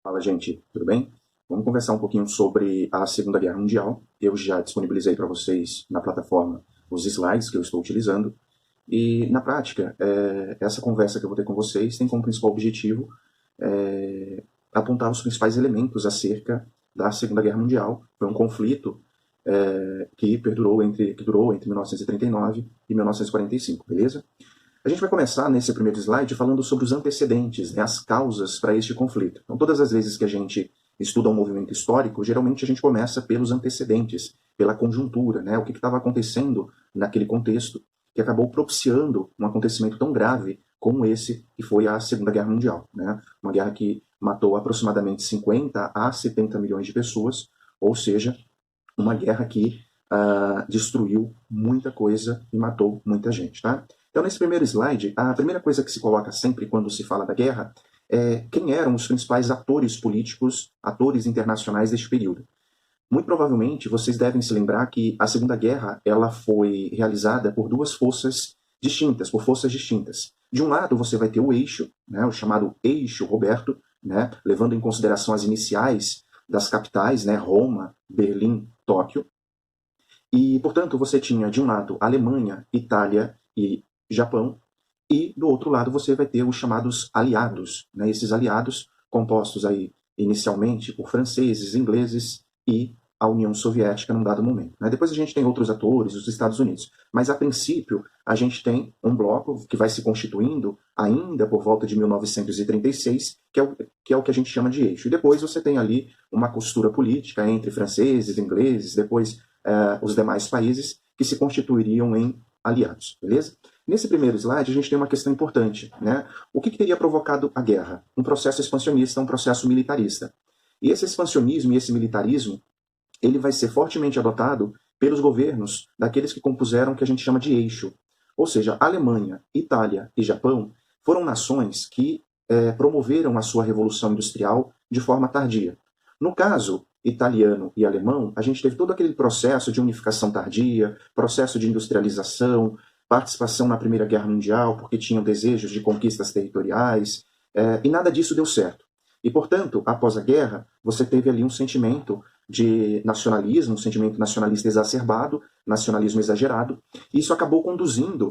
Fala, gente, tudo bem? Vamos conversar um pouquinho sobre a Segunda Guerra Mundial. Eu já disponibilizei para vocês na plataforma os slides que eu estou utilizando. E, na prática, essa conversa que eu vou ter com vocês tem como principal objetivo é, apontar os principais elementos acerca da Segunda Guerra Mundial. Foi um conflito que durou entre 1939 e 1945, beleza? A gente vai começar nesse primeiro slide falando sobre os antecedentes, né, as causas para este conflito. Então, todas as vezes que a gente estuda um movimento histórico, geralmente a gente começa pelos antecedentes, pela conjuntura, né, o que estava acontecendo naquele contexto que acabou propiciando um acontecimento tão grave como esse que foi a Segunda Guerra Mundial, né? Uma guerra que matou aproximadamente 50 a 70 milhões de pessoas, ou seja, uma guerra que destruiu muita coisa e matou muita gente, tá? Então, nesse primeiro slide, a primeira coisa que se coloca sempre quando se fala da guerra é quem eram os principais atores políticos, atores internacionais deste período. Muito provavelmente, vocês devem se lembrar que a Segunda Guerra ela foi realizada por duas forças distintas, por forças distintas. De um lado, você vai ter o eixo, né, o chamado eixo Roberto, né, levando em consideração as iniciais das capitais, né, Roma, Berlim, Tóquio. E, portanto, você tinha de um lado Alemanha, Itália e Japão, e do outro lado você vai ter os chamados aliados, né? Esses aliados compostos aí inicialmente por franceses, ingleses e a União Soviética num dado momento, né? Depois a gente tem outros atores, os Estados Unidos, mas a princípio a gente tem um bloco que vai se constituindo ainda por volta de 1936, que é o que a gente chama de eixo. E depois você tem ali uma costura política entre franceses, ingleses, depois os demais países que se constituiriam em aliados, beleza? Nesse primeiro slide, a gente tem uma questão importante, né? O que teria provocado a guerra? Um processo expansionista, um processo militarista. E esse expansionismo e esse militarismo, ele vai ser fortemente adotado pelos governos daqueles que compuseram o que a gente chama de eixo. Ou seja, Alemanha, Itália e Japão foram nações que promoveram a sua revolução industrial de forma tardia. No caso italiano e alemão, a gente teve todo aquele processo de unificação tardia, processo de industrialização, participação na Primeira Guerra Mundial, porque tinham desejos de conquistas territoriais, e nada disso deu certo. E, portanto, após a guerra, você teve ali um sentimento de nacionalismo, um sentimento nacionalista exacerbado, nacionalismo exagerado, e isso acabou conduzindo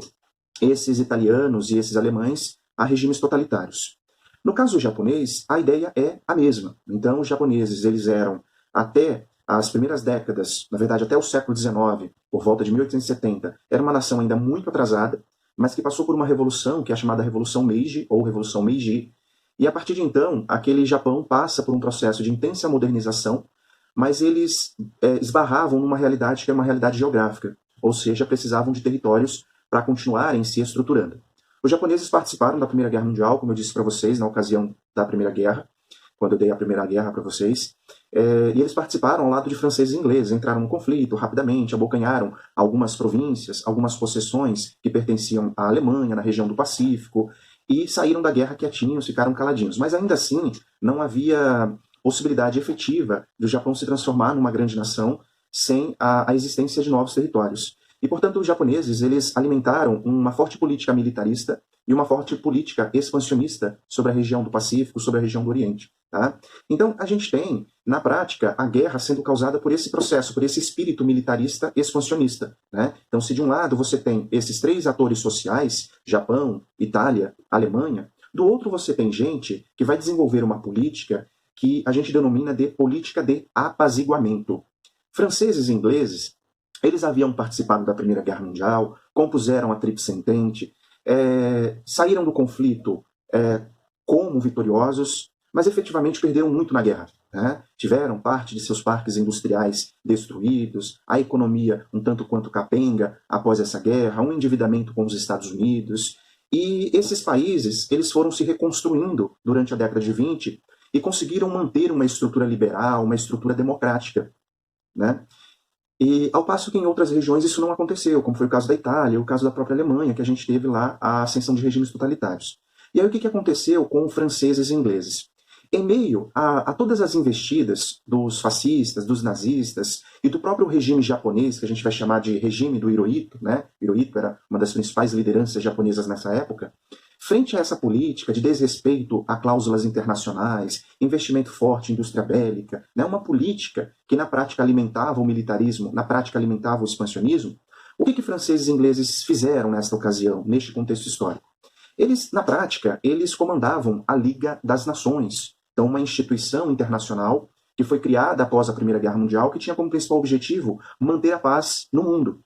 esses italianos e esses alemães a regimes totalitários. No caso japonês, a ideia é a mesma. Então, os japoneses, eles eram, até as primeiras décadas, na verdade, até o século XIX, por volta de 1870, era uma nação ainda muito atrasada, mas que passou por uma revolução, que é a chamada Revolução Meiji, ou Revolução Meiji, e a partir de então, aquele Japão passa por um processo de intensa modernização, mas eles esbarravam numa realidade que é uma realidade geográfica, ou seja, precisavam de territórios para continuarem se estruturando. Os japoneses participaram da Primeira Guerra Mundial, como eu disse para vocês, na ocasião da Primeira Guerra, quando eu dei a Primeira Guerra para vocês, e eles participaram ao lado de franceses e ingleses, entraram no conflito rapidamente, abocanharam algumas províncias, algumas possessões que pertenciam à Alemanha, na região do Pacífico, e saíram da guerra quietinhos, ficaram caladinhos. Mas ainda assim, não havia possibilidade efetiva do Japão se transformar numa grande nação sem a existência de novos territórios. E, portanto, os japoneses eles alimentaram uma forte política militarista e uma forte política expansionista sobre a região do Pacífico, sobre a região do Oriente. Tá? Então, a gente tem, na prática, a guerra sendo causada por esse processo, por esse espírito militarista expansionista. Né? Então, se de um lado você tem esses três atores sociais, Japão, Itália, Alemanha, do outro você tem gente que vai desenvolver uma política que a gente denomina de política de apaziguamento. Franceses e ingleses, eles haviam participado da Primeira Guerra Mundial, compuseram a Tríplice Entente, saíram do conflito como vitoriosos, mas efetivamente perderam muito na guerra. Né? Tiveram parte de seus parques industriais destruídos, a economia um tanto quanto capenga após essa guerra, um endividamento com os Estados Unidos. E esses países eles foram se reconstruindo durante a década de 20 e conseguiram manter uma estrutura liberal, uma estrutura democrática. Né? E ao passo que em outras regiões isso não aconteceu, como foi o caso da Itália, o caso da própria Alemanha, que a gente teve lá a ascensão de regimes totalitários. E aí o que aconteceu com os franceses e ingleses? Em meio a todas as investidas dos fascistas, dos nazistas e do próprio regime japonês, que a gente vai chamar de regime do Hirohito, né? Hirohito era uma das principais lideranças japonesas nessa época. frente a essa política de desrespeito a cláusulas internacionais, investimento forte em indústria bélica, né, uma política que na prática alimentava o militarismo, na prática alimentava o expansionismo, o que franceses e ingleses fizeram nesta ocasião, neste contexto histórico? Eles, na prática, eles comandavam a Liga das Nações, então uma instituição internacional que foi criada após a Primeira Guerra Mundial, que tinha como principal objetivo manter a paz no mundo.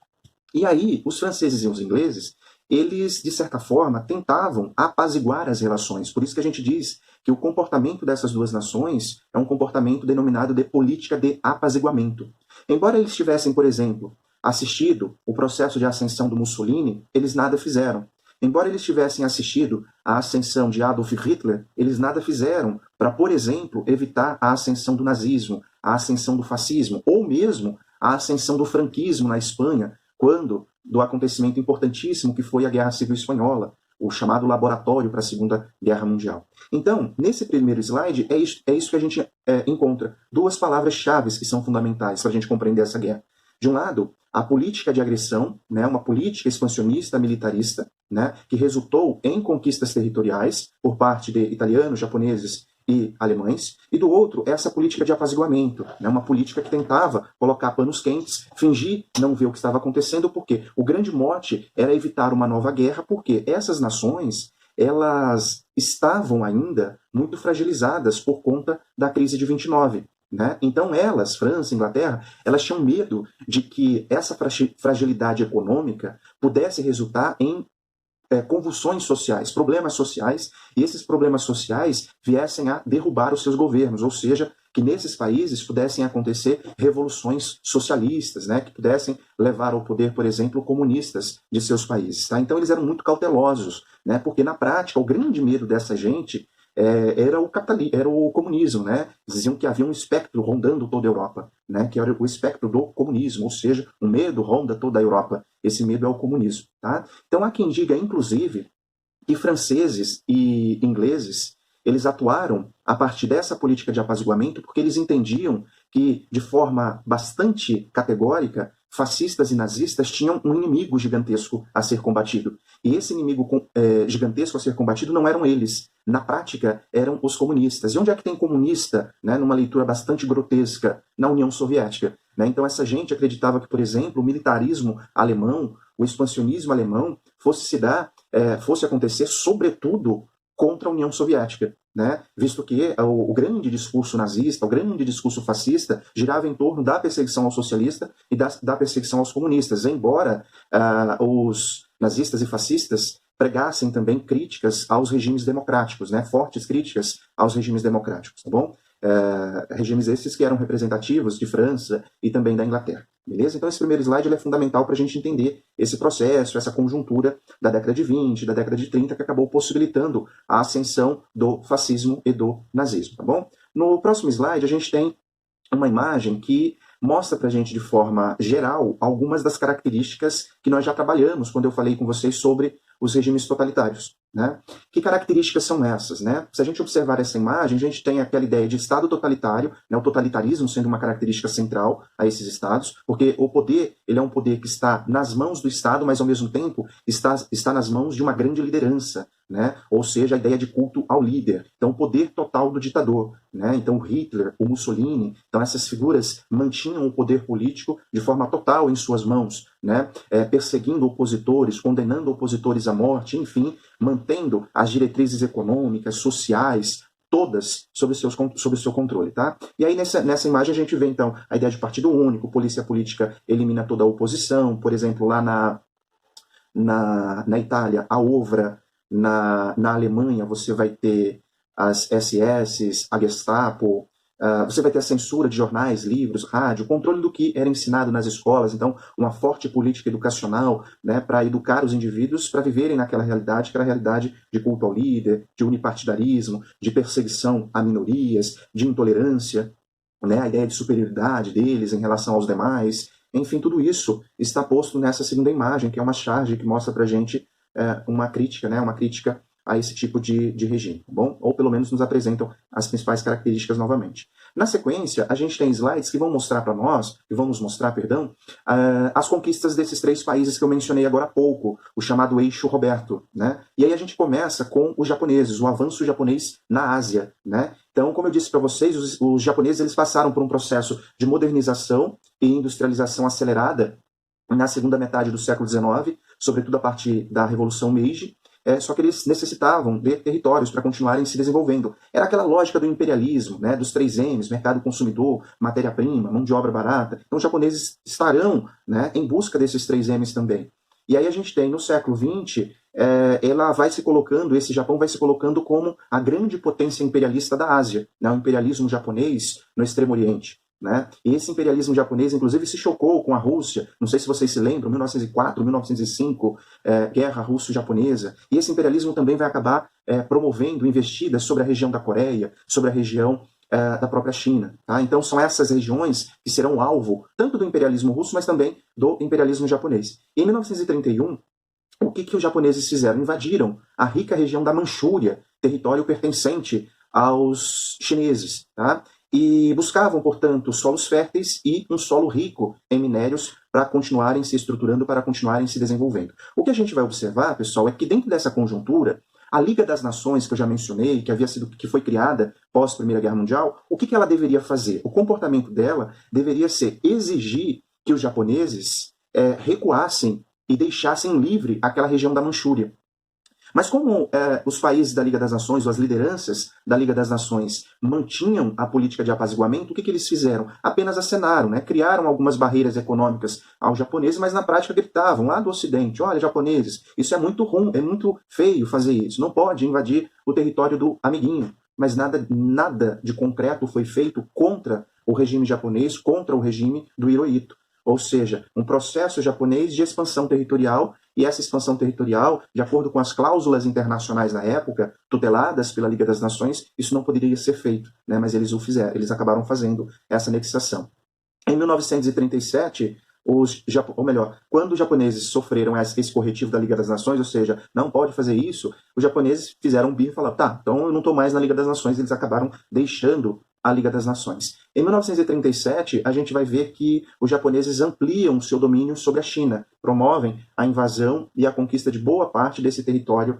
E aí, os franceses e os ingleses, eles, de certa forma, tentavam apaziguar as relações. Por isso que a gente diz que o comportamento dessas duas nações é um comportamento denominado de política de apaziguamento. Embora eles tivessem, por exemplo, assistido o processo de ascensão do Mussolini, eles nada fizeram. Embora eles tivessem assistido à ascensão de Adolf Hitler, eles nada fizeram para, por exemplo, evitar a ascensão do nazismo, a ascensão do fascismo, ou mesmo a ascensão do franquismo na Espanha, quando do acontecimento importantíssimo que foi a Guerra Civil Espanhola, o chamado laboratório para a Segunda Guerra Mundial. Então, nesse primeiro slide, é isso que a gente encontra. Duas palavras-chave que são fundamentais para a gente compreender essa guerra. De um lado, a política de agressão, né, uma política expansionista, militarista, né, que resultou em conquistas territoriais por parte de italianos, japoneses e alemães, e do outro, essa política de apaziguamento, né, uma política que tentava colocar panos quentes, fingir não ver o que estava acontecendo, porque o grande mote era evitar uma nova guerra, porque essas nações, elas estavam ainda muito fragilizadas por conta da crise de 29. Né? Então elas, França, Inglaterra, elas tinham medo de que essa fragilidade econômica pudesse resultar em convulsões sociais, problemas sociais, e esses problemas sociais viessem a derrubar os seus governos, ou seja, que nesses países pudessem acontecer revoluções socialistas, né, que pudessem levar ao poder, por exemplo, comunistas de seus países. Tá? Então eles eram muito cautelosos, né, porque na prática o grande medo dessa gente era o comunismo, né? Diziam que havia um espectro rondando toda a Europa, né? Que era o espectro do comunismo, ou seja, o medo ronda toda a Europa. Esse medo é o comunismo, tá? Então há quem diga, inclusive, que franceses e ingleses eles atuaram a partir dessa política de apaziguamento porque eles entendiam que, de forma bastante categórica, fascistas e nazistas tinham um inimigo gigantesco a ser combatido. E esse inimigo gigantesco a ser combatido não eram eles. Na prática, eram os comunistas. E onde é que tem comunista, né, numa leitura bastante grotesca? Na União Soviética. Né? Então essa gente acreditava que, por exemplo, o militarismo alemão, o expansionismo alemão, fosse acontecer, sobretudo, contra a União Soviética, né? Visto que o grande discurso nazista, o grande discurso fascista, girava em torno da perseguição ao socialista e da perseguição aos comunistas, embora os nazistas e fascistas pregassem também críticas aos regimes democráticos, né? Fortes críticas aos regimes democráticos, tá bom? Regimes esses que eram representativos de França e também da Inglaterra. Beleza? Então esse primeiro slide ele é fundamental para a gente entender esse processo, essa conjuntura da década de 20, da década de 30, que acabou possibilitando a ascensão do fascismo e do nazismo. Tá bom? No próximo slide a gente tem uma imagem que mostra para a gente de forma geral algumas das características que nós já trabalhamos quando eu falei com vocês sobre os regimes totalitários. Né? Que características são essas? Né? Se a gente observar essa imagem, a gente tem aquela ideia de Estado totalitário, né? O totalitarismo sendo uma característica central a esses Estados, porque o poder ele é um poder que está nas mãos do Estado, mas ao mesmo tempo está nas mãos de uma grande liderança, né? Ou seja, a ideia de culto ao líder. Então, o poder total do ditador. Né? Então, Hitler, o Mussolini, então essas figuras mantinham o poder político de forma total em suas mãos, né? Perseguindo opositores, condenando opositores à morte, enfim, mantendo as diretrizes econômicas, sociais, todas sob o seu controle. Tá? E aí nessa imagem a gente vê então a ideia de partido único, polícia política elimina toda a oposição, por exemplo, lá na Itália, a OVRA, na Alemanha você vai ter as SS, a Gestapo, você vai ter a censura de jornais, livros, rádio, controle do que era ensinado nas escolas, então uma forte política educacional, né, para educar os indivíduos para viverem naquela realidade, que era a realidade de culto ao líder, de unipartidarismo, de perseguição a minorias, de intolerância, né, a ideia de superioridade deles em relação aos demais, enfim, tudo isso está posto nessa segunda imagem, que é uma charge que mostra para a gente uma crítica, né, uma crítica a esse tipo de regime, tá bom? Ou pelo menos nos apresentam as principais características novamente. Na sequência, a gente tem slides que vão mostrar para nós, que vão nos mostrar, perdão, as conquistas desses 3 países que eu mencionei agora há pouco, o chamado eixo Roberto, né? E aí a gente começa com os japoneses, o avanço japonês na Ásia, né? Então, como eu disse para vocês, os japoneses eles passaram por um processo de modernização e industrialização acelerada na segunda metade do século XIX, sobretudo a partir da Revolução Meiji, só que eles necessitavam de territórios para continuarem se desenvolvendo. Era aquela lógica do imperialismo, né, dos 3 M's, mercado consumidor, matéria-prima, mão de obra barata. Então os japoneses estarão, né, em busca desses 3 M's também. E aí a gente tem, no século XX, ela vai se colocando, esse Japão vai se colocando como a grande potência imperialista da Ásia, né, o imperialismo japonês no Extremo Oriente. Né? E esse imperialismo japonês, inclusive, se chocou com a Rússia. Não sei se vocês se lembram, 1904, 1905, guerra russo-japonesa. E esse imperialismo também vai acabar promovendo investidas sobre a região da Coreia, sobre a região da própria China. Tá? Então são essas regiões que serão alvo tanto do imperialismo russo, mas também do imperialismo japonês. Em 1931, o que os japoneses fizeram? Invadiram a rica região da Manchúria, território pertencente aos chineses. Tá? E buscavam, portanto, solos férteis e um solo rico em minérios para continuarem se estruturando, para continuarem se desenvolvendo. O que a gente vai observar, pessoal, é que dentro dessa conjuntura, a Liga das Nações, que eu já mencionei, que foi criada pós Primeira Guerra Mundial, o que ela deveria fazer? O comportamento dela deveria ser exigir que os japoneses recuassem e deixassem livre aquela região da Manchúria. Mas como os países da Liga das Nações, ou as lideranças da Liga das Nações, mantinham a política de apaziguamento, o que eles fizeram? Apenas acenaram, né? Criaram algumas barreiras econômicas aos japoneses, mas na prática gritavam lá do Ocidente: olha, japoneses, isso é muito ruim, é muito feio fazer isso, não pode invadir o território do amiguinho. Mas nada de concreto foi feito contra o regime japonês, contra o regime do Hirohito. Ou seja, um processo japonês de expansão territorial, e essa expansão territorial, de acordo com as cláusulas internacionais da época, tuteladas pela Liga das Nações, isso não poderia ser feito, né? Mas eles o fizeram, eles acabaram fazendo essa anexação. Em 1937, quando os japoneses sofreram esse corretivo da Liga das Nações, ou seja, não pode fazer isso, os japoneses fizeram um birro e falaram: tá, então eu não estou mais na Liga das Nações. Eles acabaram deixando a Liga das Nações. Em 1937, a gente vai ver que os japoneses ampliam seu domínio sobre a China, promovem a invasão e a conquista de boa parte desse território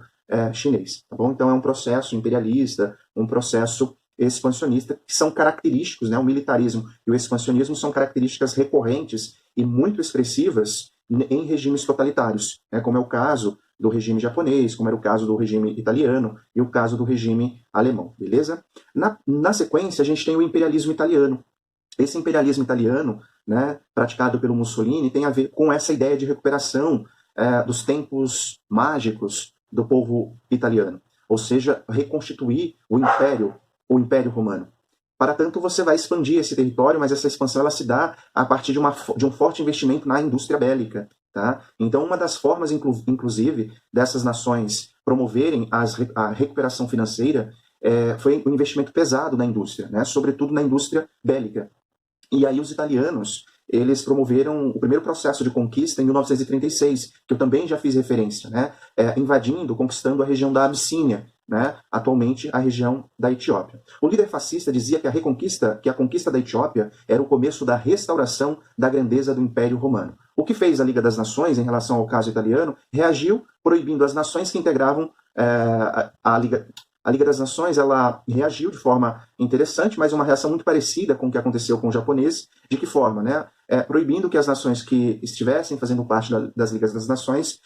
chinês. Tá bom? Então é um processo imperialista, um processo expansionista, que são característicos, né? O militarismo e o expansionismo são características recorrentes e muito expressivas em regimes totalitários, né? Como é o caso do regime japonês, como era o caso do regime italiano e o caso do regime alemão, beleza? Na sequência, a gente tem o imperialismo italiano. Esse imperialismo italiano, né, praticado pelo Mussolini, tem a ver com essa ideia de recuperação dos tempos mágicos do povo italiano, ou seja, reconstituir o Império Romano. Para tanto, você vai expandir esse território, mas essa expansão ela se dá a partir de um forte investimento na indústria bélica. Tá? Então, uma das formas, inclusive, dessas nações promoverem a recuperação financeira foi o investimento pesado na indústria, né? Sobretudo na indústria bélica. E aí os italianos, eles promoveram o primeiro processo de conquista em 1936, que eu também já fiz referência, né? Conquistando a região da Abissínia, né? Atualmente a região da Etiópia. O líder fascista dizia que a conquista da Etiópia era o começo da restauração da grandeza do Império Romano. O que fez a Liga das Nações, em relação ao caso italiano, reagiu proibindo as nações que integravam a Liga. A Liga das Nações ela reagiu de forma interessante, mas uma reação muito parecida com o que aconteceu com os japoneses. De que forma? Né? Proibindo que as nações que estivessem fazendo parte das Ligas das Nações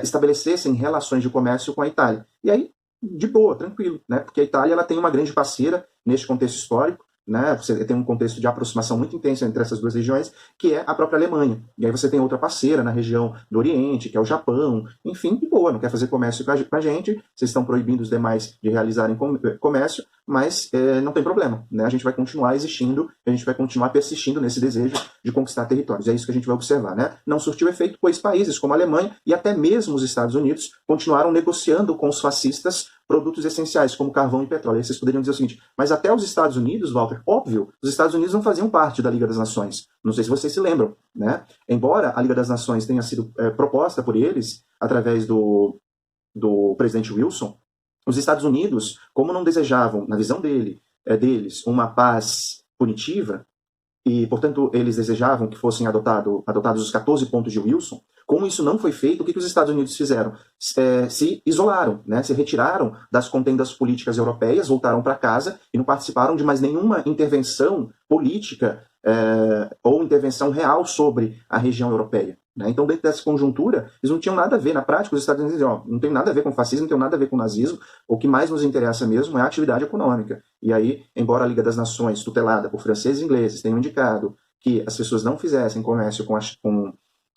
estabelecessem relações de comércio com a Itália. E aí, de boa, tranquilo, né? Porque a Itália ela tem uma grande parceira neste contexto histórico, né? Você tem um contexto de aproximação muito intensa entre essas duas regiões, que é a própria Alemanha. E aí você tem outra parceira na região do Oriente, que é o Japão. Enfim, de boa, não quer fazer comércio com a gente, vocês estão proibindo os demais de realizarem comércio, mas não tem problema, né? A gente vai continuar existindo, a gente vai continuar persistindo nesse desejo de conquistar territórios. É isso que a gente vai observar, né? Não surtiu efeito, pois países como a Alemanha e até mesmo os Estados Unidos continuaram negociando com os fascistas produtos essenciais, como carvão e petróleo. Aí vocês poderiam dizer o seguinte: mas até os Estados Unidos, Walter, óbvio, os Estados Unidos não faziam parte da Liga das Nações. Não sei se vocês se lembram, né? Embora a Liga das Nações tenha sido proposta por eles, através do presidente Wilson, os Estados Unidos, como não desejavam, na visão deles, uma paz punitiva, e, portanto, eles desejavam que fossem adotados os 14 pontos de Wilson. Como isso não foi feito, o que os Estados Unidos fizeram? Se isolaram, né? Se retiraram das contendas políticas europeias, voltaram para casa e não participaram de mais nenhuma intervenção política ou intervenção real sobre a região europeia. Né? Então, dentro dessa conjuntura, eles não tinham nada a ver. Na prática, os Estados Unidos diziam, não tem nada a ver com fascismo, não tem nada a ver com nazismo, o que mais nos interessa mesmo é a atividade econômica. E aí, embora a Liga das Nações, tutelada por franceses e ingleses, tenham indicado que as pessoas não fizessem comércio com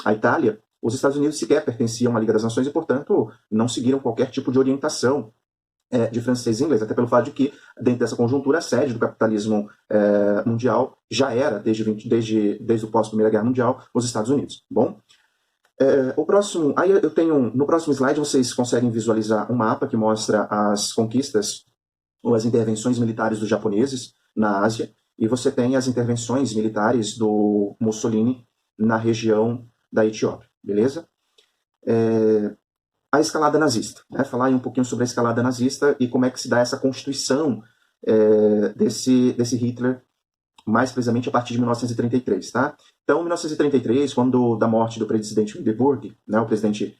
a Itália, os Estados Unidos sequer pertenciam à Liga das Nações e, portanto, não seguiram qualquer tipo de orientação de franceses e ingleses, até pelo fato de que, dentro dessa conjuntura, a sede do capitalismo mundial já era, desde o pós-Primeira Guerra Mundial, os Estados Unidos. Bom, o próximo, aí eu tenho, no próximo slide vocês conseguem visualizar um mapa que mostra as conquistas ou as intervenções militares dos japoneses na Ásia, e você tem as intervenções militares do Mussolini na região da Etiópia, beleza? A escalada nazista, né? Falar aí um pouquinho sobre a escalada nazista e como é que se dá essa constituição desse Hitler, mais precisamente a partir de 1933, tá? Então, em 1933, quando da morte do presidente Hindenburg, né, o presidente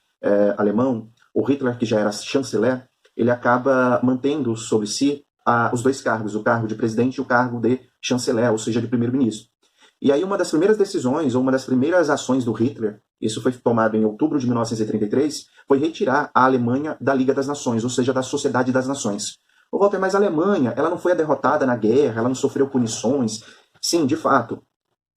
alemão, o Hitler, que já era chanceler, ele acaba mantendo sobre si os dois cargos, o cargo de presidente e o cargo de chanceler, ou seja, de primeiro-ministro. E aí uma das primeiras decisões, ou uma das primeiras ações do Hitler, isso foi tomado em outubro de 1933, foi retirar a Alemanha da Liga das Nações, ou seja, da Sociedade das Nações. Ô Walter, mas a Alemanha, ela não foi derrotada na guerra, ela não sofreu punições? Sim, de fato.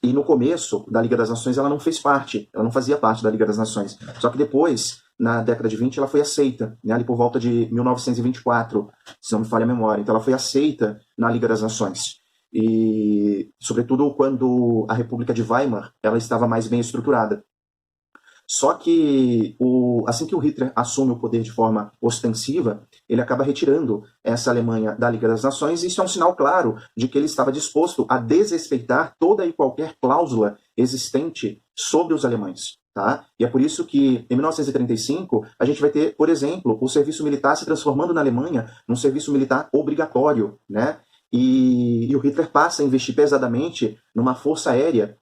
E no começo da Liga das Nações ela não fez parte, ela não fazia parte da Liga das Nações. Só que depois, na década de 20, ela foi aceita, né, ali por volta de 1924, se não me falha a memória. Então ela foi aceita na Liga das Nações. E, sobretudo, quando a República de Weimar ela estava mais bem estruturada. Só que, assim que o Hitler assume o poder de forma ostensiva, ele acaba retirando essa Alemanha da Liga das Nações, e isso é um sinal claro de que ele estava disposto a desrespeitar toda e qualquer cláusula existente sobre os alemães. Tá? E é por isso que, em 1935, a gente vai ter, por exemplo, o serviço militar se transformando na Alemanha num serviço militar obrigatório, né? E o Hitler passa a investir pesadamente numa força aérea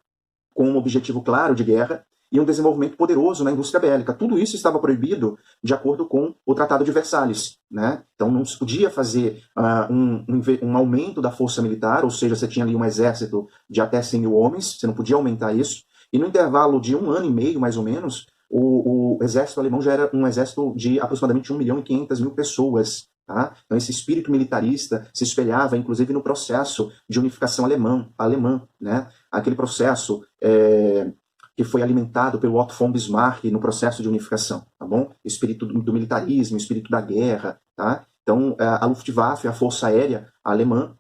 com um objetivo claro de guerra e um desenvolvimento poderoso na indústria bélica. Tudo isso estava proibido de acordo com o Tratado de Versalhes. Né? Então não se podia fazer um aumento da força militar, ou seja, você tinha ali um exército de até 100 mil homens, você não podia aumentar isso, e no intervalo de 1 ano e meio, mais ou menos, o exército alemão já era um exército de aproximadamente 1.500.000 pessoas. Tá? Então esse espírito militarista se espelhava, inclusive, no processo de unificação alemã, né? Aquele processo que foi alimentado pelo Otto von Bismarck no processo de unificação, tá bom? Espírito do militarismo, espírito da guerra, tá? Então a Luftwaffe, a força aérea alemã,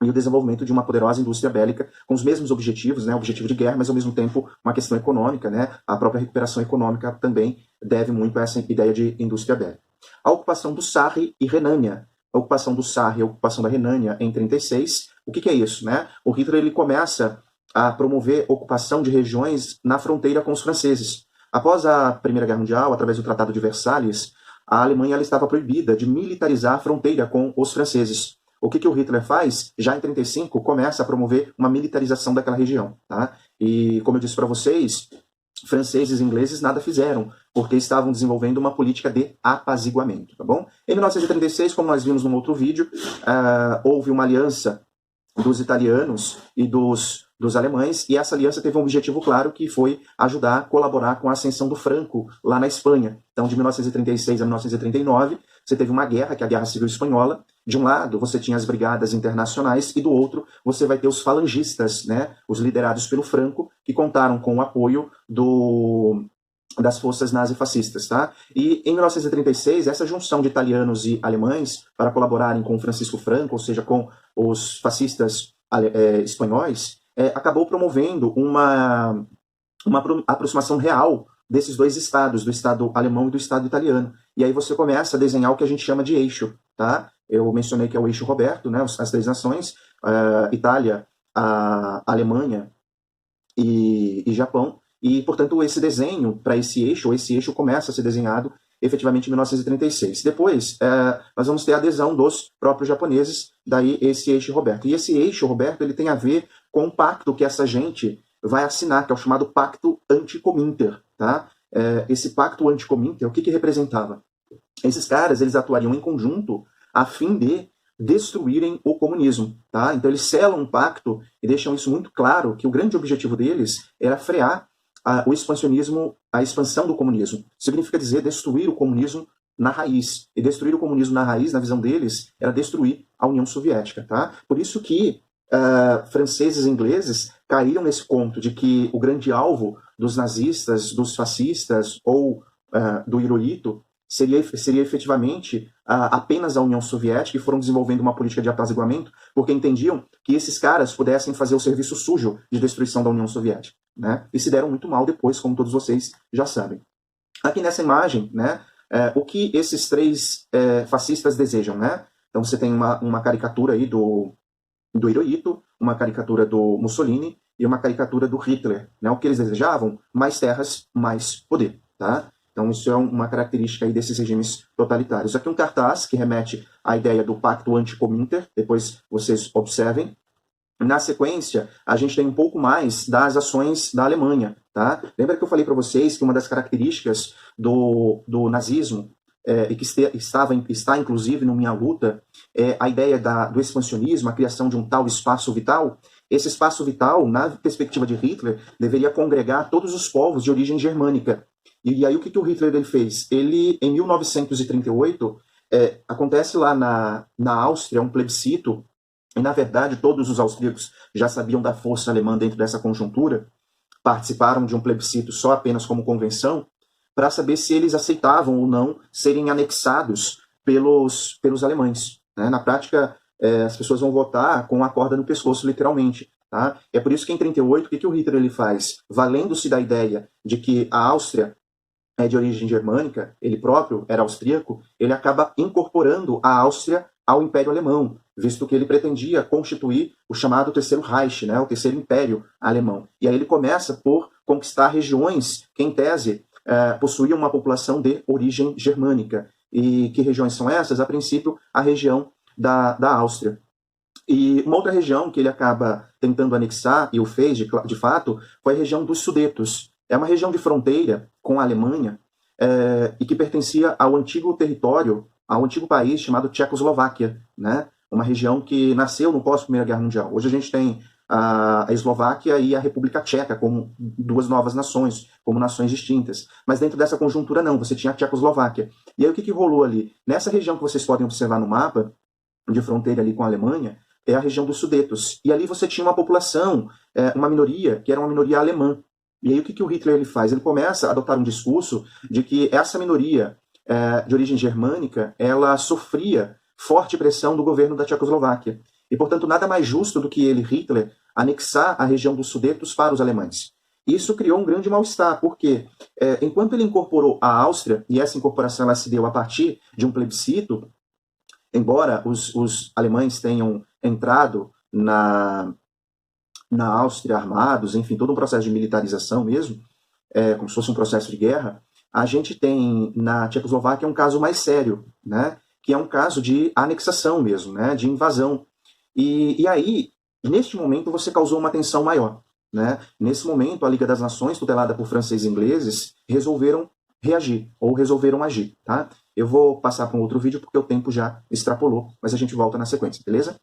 e o desenvolvimento de uma poderosa indústria bélica com os mesmos objetivos, né? Objetivo de guerra, mas ao mesmo tempo uma questão econômica, né? A própria recuperação econômica também deve muito a essa ideia de indústria bélica. A ocupação do Sarre e Renânia. A ocupação do Sarre e a ocupação da Renânia em 1936. O que é isso? Né? O Hitler ele começa a promover ocupação de regiões na fronteira com os franceses. Após a Primeira Guerra Mundial, através do Tratado de Versalhes, a Alemanha ela estava proibida de militarizar a fronteira com os franceses. O que o Hitler faz? Já em 1935, começa a promover uma militarização daquela região. Tá? E, como eu disse para vocês, franceses e ingleses nada fizeram, porque estavam desenvolvendo uma política de apaziguamento, tá bom? Em 1936, como nós vimos num outro vídeo, houve uma aliança dos italianos e dos alemães, e essa aliança teve um objetivo claro, que foi ajudar, colaborar com a ascensão do Franco lá na Espanha. Então, de 1936 a 1939, você teve uma guerra, que é a Guerra Civil Espanhola. De um lado, você tinha as brigadas internacionais, e do outro, você vai ter os falangistas, né, os liderados pelo Franco, que contaram com o apoio das forças nazifascistas. Tá? E em 1936, essa junção de italianos e alemães para colaborarem com Francisco Franco, ou seja, com os fascistas espanhóis, acabou promovendo uma aproximação real desses dois estados, do Estado alemão e do Estado italiano. E aí você começa a desenhar o que a gente chama de eixo. Tá? Eu mencionei que é o eixo Roberto, né, as três nações, Itália, a Alemanha e Japão. E, portanto, esse desenho para esse eixo começa a ser desenhado efetivamente em 1936. Depois, nós vamos ter a adesão dos próprios japoneses, daí esse eixo Roberto. E esse eixo Roberto, ele tem a ver com um pacto que essa gente vai assinar, que é o chamado Pacto Anticominter, tá? Esse Pacto Anticominter, o que representava? Esses caras, eles atuariam em conjunto a fim de destruírem o comunismo, tá? Então eles selam um pacto e deixam isso muito claro, que o grande objetivo deles era frear o expansionismo, a expansão do comunismo. Significa dizer destruir o comunismo na raiz. E destruir o comunismo na raiz, na visão deles, era destruir a União Soviética, tá? Por isso que franceses e ingleses caíram nesse conto de que o grande alvo dos nazistas, dos fascistas ou do Hirohito seria efetivamente apenas a União Soviética, e foram desenvolvendo uma política de apaziguamento, porque entendiam que esses caras pudessem fazer o serviço sujo de destruição da União Soviética, né? E se deram muito mal depois, como todos vocês já sabem. Aqui nessa imagem, né, o que esses três fascistas desejam, né? Então você tem uma caricatura aí do Hirohito, uma caricatura do Mussolini e uma caricatura do Hitler, né? O que eles desejavam? Mais terras, mais poder, tá? Então isso é uma característica aí desses regimes totalitários. Aqui um cartaz que remete à ideia do Pacto Anticominter, depois vocês observem. Na sequência, a gente tem um pouco mais das ações da Alemanha, tá? Lembra que eu falei para vocês que uma das características do nazismo e que está inclusive no Minha Luta, é a ideia do expansionismo, a criação de um tal espaço vital. Esse espaço vital, na perspectiva de Hitler, deveria congregar todos os povos de origem germânica. E aí o que o Hitler ele fez? Ele, em 1938, acontece lá na Áustria um plebiscito, e na verdade todos os austríacos já sabiam da força alemã dentro dessa conjuntura, participaram de um plebiscito só apenas como convenção, para saber se eles aceitavam ou não serem anexados pelos alemães, né? Na prática, as pessoas vão votar com a corda no pescoço, literalmente. Tá? É por isso que em 1938, o que o Hitler ele faz? Valendo-se da ideia de que a Áustria é de origem germânica, ele próprio era austríaco, ele acaba incorporando a Áustria ao Império Alemão, visto que ele pretendia constituir o chamado Terceiro Reich, né, o Terceiro Império Alemão. E aí ele começa por conquistar regiões que, em tese, possuíam uma população de origem germânica. E que regiões são essas? A princípio, a região da Áustria. E uma outra região que ele acaba tentando anexar, e o fez de fato, foi a região dos Sudetos. É uma região de fronteira com a Alemanha e que pertencia ao antigo território, ao antigo país chamado Tchecoslováquia, né? Uma região que nasceu no pós-Primeira Guerra Mundial. Hoje a gente tem a Eslováquia e a República Tcheca como duas novas nações, como nações distintas. Mas dentro dessa conjuntura não, você tinha a Tchecoslováquia. E aí o que rolou ali? Nessa região que vocês podem observar no mapa, de fronteira ali com a Alemanha, é a região dos Sudetos. E ali você tinha uma população, uma minoria, que era uma minoria alemã. E aí o que o Hitler ele faz? Ele começa a adotar um discurso de que essa minoria de origem germânica, ela sofria forte pressão do governo da Tchecoslováquia. E, portanto, nada mais justo do que ele, Hitler, anexar a região dos Sudetos para os alemães. Isso criou um grande mal-estar, porque enquanto ele incorporou a Áustria, e essa incorporação ela se deu a partir de um plebiscito, embora os alemães tenham entrado na Áustria armados, enfim, todo um processo de militarização mesmo, como se fosse um processo de guerra, a gente tem na Tchecoslováquia um caso mais sério, né, que é um caso de anexação mesmo, né, de invasão. E aí, neste momento, você causou uma tensão maior, né? Nesse momento, a Liga das Nações, tutelada por franceses e ingleses, resolveram reagir, ou resolveram agir, tá? Eu vou passar para um outro vídeo porque o tempo já extrapolou, mas a gente volta na sequência, beleza?